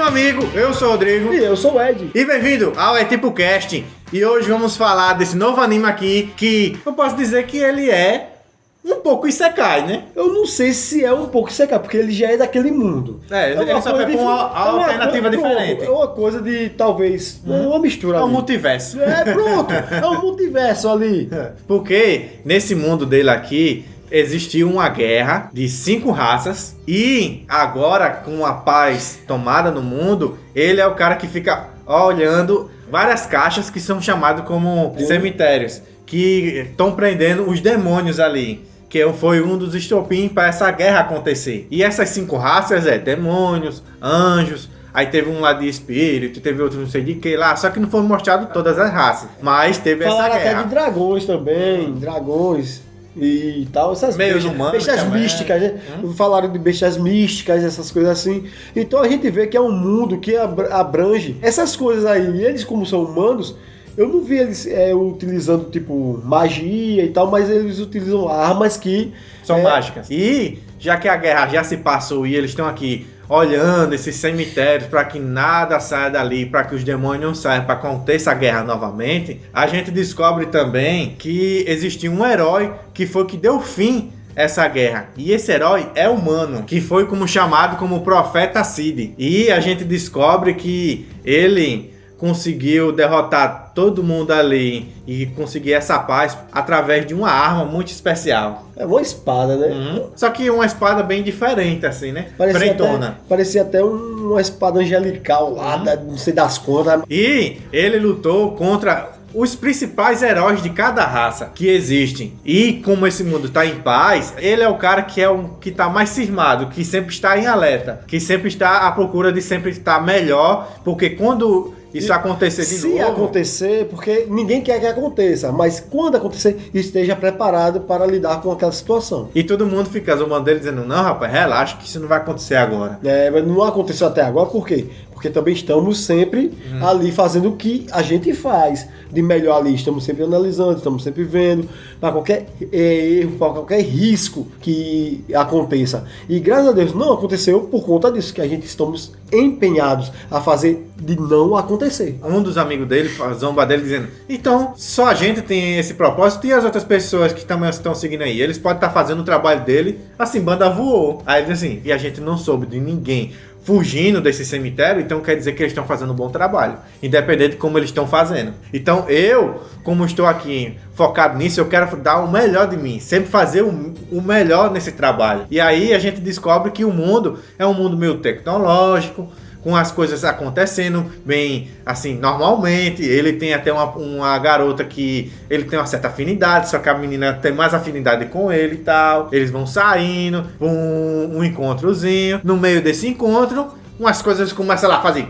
amigo, eu sou o Rodrigo. E eu sou o Ed. E bem-vindo ao É Tipo Cast. E hoje vamos falar desse novo anime aqui, que eu posso dizer que ele é um pouco Isekai, né? Eu não sei se é um pouco Isekai, porque ele já é daquele mundo. Ele só foi com uma alternativa diferente. É uma coisa de, talvez, uma mistura É um ali. multiverso. Pronto. É um multiverso ali. Porque nesse mundo dele aqui existiu uma guerra de 5 raças e agora, com a paz tomada no mundo, ele é o cara que fica olhando várias caixas que são chamadas como cemitérios, que estão prendendo os demônios ali, que foi um dos estopins para essa guerra acontecer. E essas 5 raças demônios, anjos, aí teve um lá de espírito, teve outro não sei de que lá, só que não foi mostrado todas as raças, mas teve Falaram essa guerra. até de dragões também, dragões e tal, essas Meios humanos bestas também. místicas, né? Falaram de bestas místicas, essas coisas assim. Então a gente vê que é um mundo que abrange essas coisas aí. E eles, como são humanos, eu não vi eles utilizando tipo magia e tal, mas eles utilizam armas que são mágicas. E já que a guerra já se passou e eles estão aqui olhando esses cemitérios para que nada saia dali, para que os demônios não saiam, para que aconteça a guerra novamente, a gente descobre também que existia um herói que foi que deu fim a essa guerra. E esse herói é humano, que foi como chamado como Profeta Cid. E a gente descobre que ele conseguiu derrotar todo mundo ali e conseguir essa paz através de uma arma muito especial. é uma espada, né? Só que uma espada bem diferente, assim, né? Frentona. Parecia até uma espada angelical lá, não sei das contas. E ele lutou contra os principais heróis de cada raça que existem. E como esse mundo está em paz, ele é o cara que é o que está mais cismado, que sempre está em alerta, que sempre está à procura de sempre estar melhor, porque quando isso acontecer de novo... Se acontecer, porque ninguém quer que aconteça, mas quando acontecer, esteja preparado para lidar com aquela situação. E todo mundo fica zombando dele, dizendo, não rapaz, relaxa que isso não vai acontecer agora. Mas não aconteceu até agora, por quê? Porque também estamos sempre ali fazendo o que a gente faz de melhor ali. Estamos sempre analisando, estamos sempre vendo para qualquer erro, para qualquer risco que aconteça. E graças a Deus não aconteceu por conta disso, que a gente estamos empenhados a fazer de não acontecer. Um dos amigos dele zomba dele dizendo, então só a gente tem esse propósito e as outras pessoas que também estão seguindo aí, eles podem estar fazendo o trabalho dele, assim, banda voou. Aí ele diz assim, e a gente não soube de ninguém fugindo desse cemitério, então quer dizer que eles estão fazendo um bom trabalho, independente de como eles estão fazendo. Então eu, como estou aqui focado nisso, eu quero dar o melhor de mim, sempre fazer o melhor nesse trabalho. E aí a gente descobre que o mundo é um mundo meio tecnológico, com as coisas acontecendo bem, assim, normalmente. Ele tem até uma garota que ele tem uma certa afinidade, só que a menina tem mais afinidade com ele e tal. Eles vão saindo, um encontrozinho. No meio desse encontro, umas coisas começam lá a fazer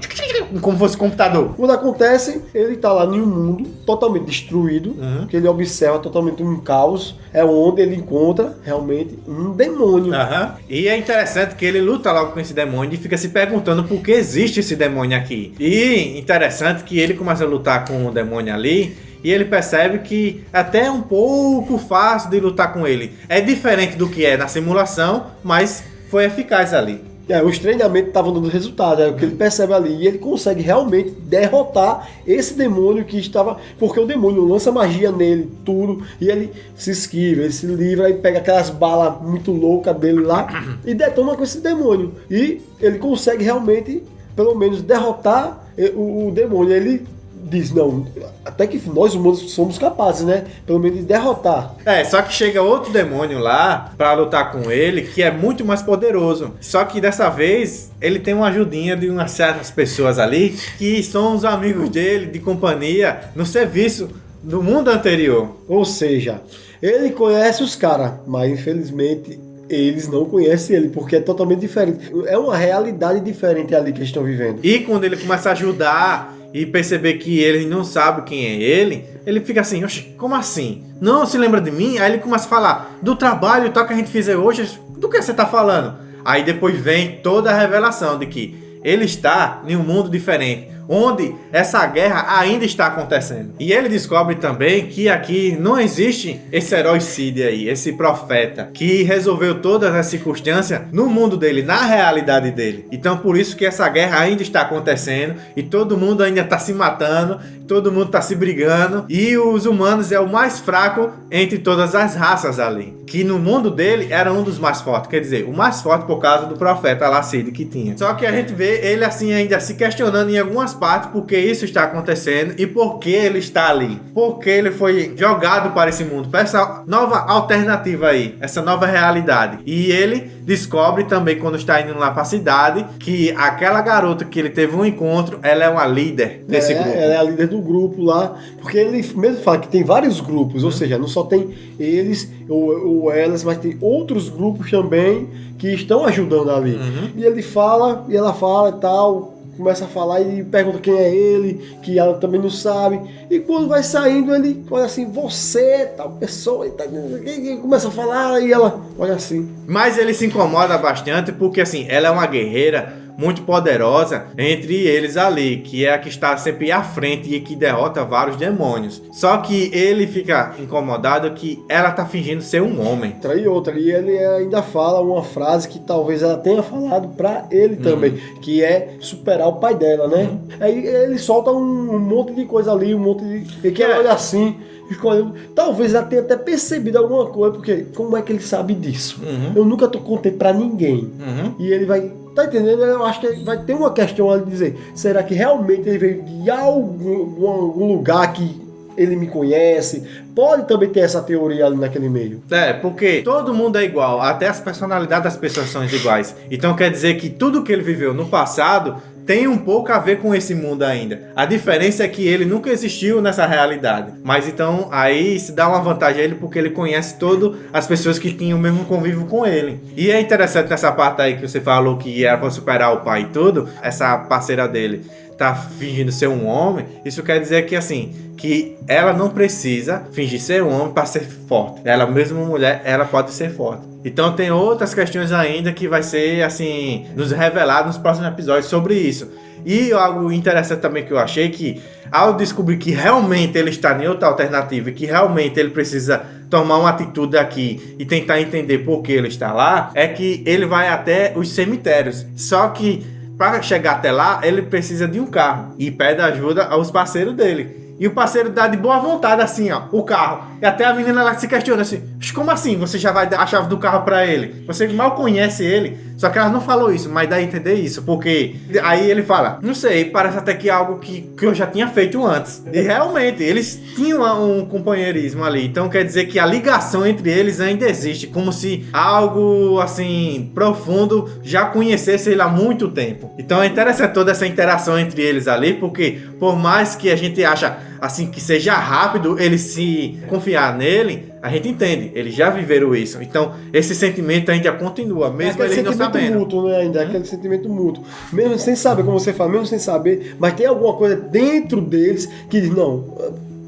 como fosse computador. Quando acontece, ele tá lá em um mundo totalmente destruído, que ele observa totalmente um caos, é onde ele encontra realmente um demônio. E é interessante que ele luta logo com esse demônio e fica se perguntando por que existe esse demônio aqui. E interessante que ele começa a lutar com o demônio ali e ele percebe que até é um pouco fácil de lutar com ele. É diferente do que é na simulação, mas foi eficaz ali. Os treinamentos estavam dando resultado, é o que ele percebe ali. E ele consegue realmente derrotar esse demônio que estava... Porque o demônio lança magia nele, tudo, e ele se esquiva, ele se livra e pega aquelas balas muito loucas dele lá e detona com esse demônio. E ele consegue realmente, pelo menos, derrotar o demônio. Ele diz, não, até que nós humanos somos capazes, né? Pelo menos de derrotar. Só que chega outro demônio lá pra lutar com ele, que é muito mais poderoso. Só que dessa vez, ele tem uma ajudinha de umas certas pessoas ali, que são os amigos dele, de companhia, no serviço do mundo anterior. Ou seja, ele conhece os caras, mas infelizmente eles não conhecem ele, porque é totalmente diferente. É uma realidade diferente ali que eles estão vivendo. E quando ele começa a ajudar e perceber que ele não sabe quem é ele fica assim, oxe, como assim? Não se lembra de mim? Aí ele começa a falar do trabalho e tal que a gente fez hoje, do que você tá falando? Aí depois vem toda a revelação de que ele está em um mundo diferente, onde essa guerra ainda está acontecendo. E ele descobre também que aqui não existe esse herói Cid aí, esse profeta, que resolveu todas as circunstâncias no mundo dele, na realidade dele. Então por isso que essa guerra ainda está acontecendo e todo mundo ainda está se matando, todo mundo está se brigando e os humanos é o mais fraco entre todas as raças ali. Que no mundo dele era um dos mais fortes, quer dizer, o mais forte por causa do profeta lá Cid que tinha. Só que a gente vê ele assim ainda se questionando em algumas partes porque isso está acontecendo e por que ele está ali. Porque ele foi jogado para esse mundo, para essa nova alternativa aí, essa nova realidade. E ele descobre também quando está indo lá para a cidade que aquela garota que ele teve um encontro, ela é uma líder desse grupo. Ela é a líder do grupo lá, porque ele mesmo fala que tem vários grupos, ou seja, não só tem eles ou elas, mas tem outros grupos também que estão ajudando ali. E ele fala, e ela fala e tal, começa a falar e pergunta quem é ele, que ela também não sabe. E quando vai saindo, ele olha assim, você, tal pessoa, e começa a falar e ela olha assim. Mas ele se incomoda bastante porque assim, ela é uma guerreira muito poderosa entre eles ali, que é a que está sempre à frente e que derrota vários demônios. Só que ele fica incomodado que ela tá fingindo ser um homem. E ele ainda fala uma frase que talvez ela tenha falado pra ele também, que é superar o pai dela, né? Aí ele solta um monte de coisa ali, um monte de... E que ela olha assim... Talvez ela tenha até percebido alguma coisa, porque como é que ele sabe disso? Eu nunca contei pra ninguém. E ele vai... Tá entendendo? Eu acho que vai ter uma questão ali de dizer, será que realmente ele veio de algum lugar que ele me conhece? Pode também ter essa teoria ali naquele meio. Porque todo mundo é igual, até as personalidades das pessoas são iguais. Então quer dizer que tudo que ele viveu no passado tem um pouco a ver com esse mundo ainda. A diferença é que ele nunca existiu nessa realidade. Mas então aí se dá uma vantagem a ele porque ele conhece todas as pessoas que tinham o mesmo convívio com ele. E é interessante nessa parte aí que você falou que era pra superar o pai e tudo, essa parceira dele tá fingindo ser um homem, isso quer dizer que assim, que ela não precisa fingir ser um homem para ser forte. Ela mesma mulher, ela pode ser forte. Então tem outras questões ainda que vai ser assim, nos revelado nos próximos episódios sobre isso. E algo interessante também que eu achei que ao descobrir que realmente ele está em outra alternativa e que realmente ele precisa tomar uma atitude aqui e tentar entender por que ele está lá, é que ele vai até os cemitérios. Só que para chegar até lá, ele precisa de um carro e pede ajuda aos parceiros dele. E o parceiro dá de boa vontade assim, ó, o carro. E até a menina ela se questiona assim, como assim você já vai dar a chave do carro pra ele? Você mal conhece ele. Só que ela não falou isso, mas dá a entender isso. Porque aí ele fala, não sei, parece até que é algo que eu já tinha feito antes. E realmente, eles tinham um companheirismo ali. Então quer dizer que a ligação entre eles ainda existe. Como se algo assim, profundo já conhecesse ele há muito tempo. Então é interessante toda essa interação entre eles ali. Porque por mais que a gente acha assim que seja rápido ele se confiar nele, a gente entende, eles já viveram isso. Então, esse sentimento ainda continua, mesmo eles não sabendo. Mútuo, né? Ainda é aquele sentimento mútuo. Mesmo sem saber, como você fala, mesmo sem saber, mas tem alguma coisa dentro deles que diz, não,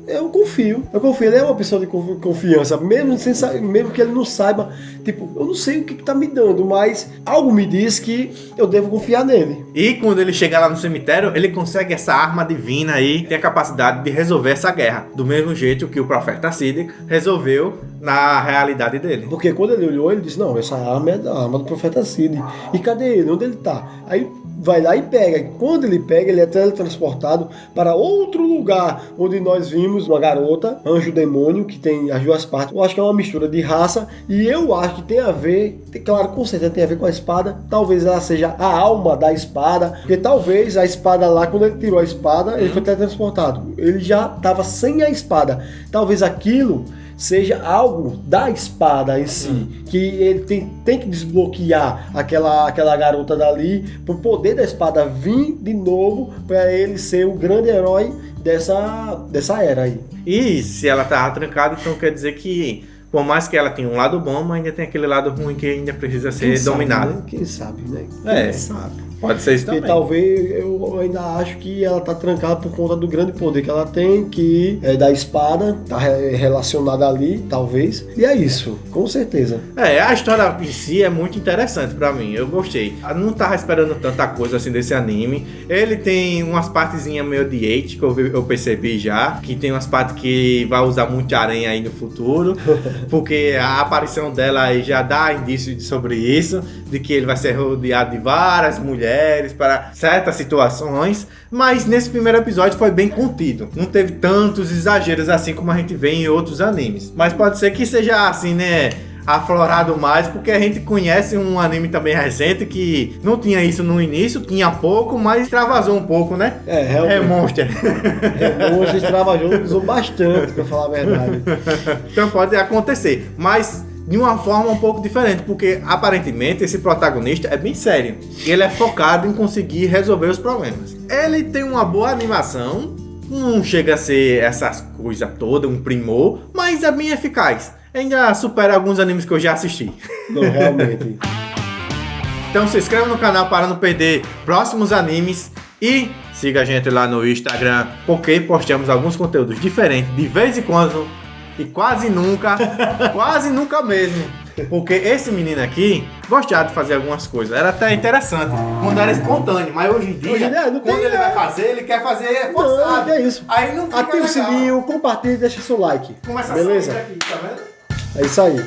eu confio. Ele é uma pessoa de confiança, mesmo que ele não saiba, tipo, eu não sei o que tá me dando, mas algo me diz que eu devo confiar nele. E quando ele chega lá no cemitério, ele consegue essa arma divina aí, tem a capacidade de resolver essa guerra, do mesmo jeito que o profeta Cid resolveu na realidade dele. Porque quando ele olhou, ele disse, não, essa arma é a arma do profeta Cid. E cadê ele? Onde ele tá? Aí vai lá e pega. Quando ele pega, ele é teletransportado para outro lugar, onde nós vimos uma garota, anjo demônio, que tem as duas partes. Eu acho que é uma mistura de raça, e eu acho que tem a ver, claro, com certeza tem a ver com a espada. Talvez ela seja a alma da espada, porque talvez a espada lá, quando ele tirou a espada, ele foi teletransportado. Ele já estava sem a espada. Talvez aquilo seja algo da espada em si, que ele tem que desbloquear aquela garota dali, para o poder da espada vir de novo, para ele ser o grande herói dessa era aí. E se ela tá trancada, então quer dizer que por mais que ela tenha um lado bom, mas ainda tem aquele lado ruim que ainda precisa ser dominado. Né? Quem sabe, né? Quem sabe. Pode ser isso Porque também. talvez eu ainda acho que ela tá trancada por conta do grande poder que ela tem, que é da espada, tá relacionada ali, talvez. E é isso, com certeza. A história em si é muito interessante pra mim, eu gostei. Eu não tava esperando tanta coisa assim desse anime. Ele tem umas partezinhas meio de hate, que eu percebi já, que tem umas partes que vai usar muito aranha aí no futuro, porque a aparição dela aí já dá indício sobre isso, de que ele vai ser rodeado de várias mulheres para certas situações, mas nesse primeiro episódio foi bem contido. Não teve tantos exageros assim como a gente vê em outros animes. Mas pode ser que seja assim, né? Aflorado mais, porque a gente conhece um anime também recente que não tinha isso no início, tinha pouco, mas extravasou um pouco, né? Realmente. É Monster. Hoje extravasou, usou bastante, pra falar a verdade. Então pode acontecer, mas de uma forma um pouco diferente, porque aparentemente esse protagonista é bem sério. Ele é focado em conseguir resolver os problemas. Ele tem uma boa animação, não chega a ser essas coisas todas, um primor, mas é bem eficaz. Ainda supera alguns animes que eu já assisti. Não, realmente. Então se inscreva no canal para não perder próximos animes e siga a gente lá no Instagram, porque postamos alguns conteúdos diferentes de vez em quando e quase nunca mesmo. Porque esse menino aqui gostava de fazer algumas coisas, era até interessante quando era espontâneo, mas hoje em dia, não tem, quando ele vai fazer, ele quer fazer forçado. Não, é isso. Aí não fica Ativa o legal. sininho, compartilha e deixa seu like. Começa beleza? a sair aqui, tá vendo? É isso aí.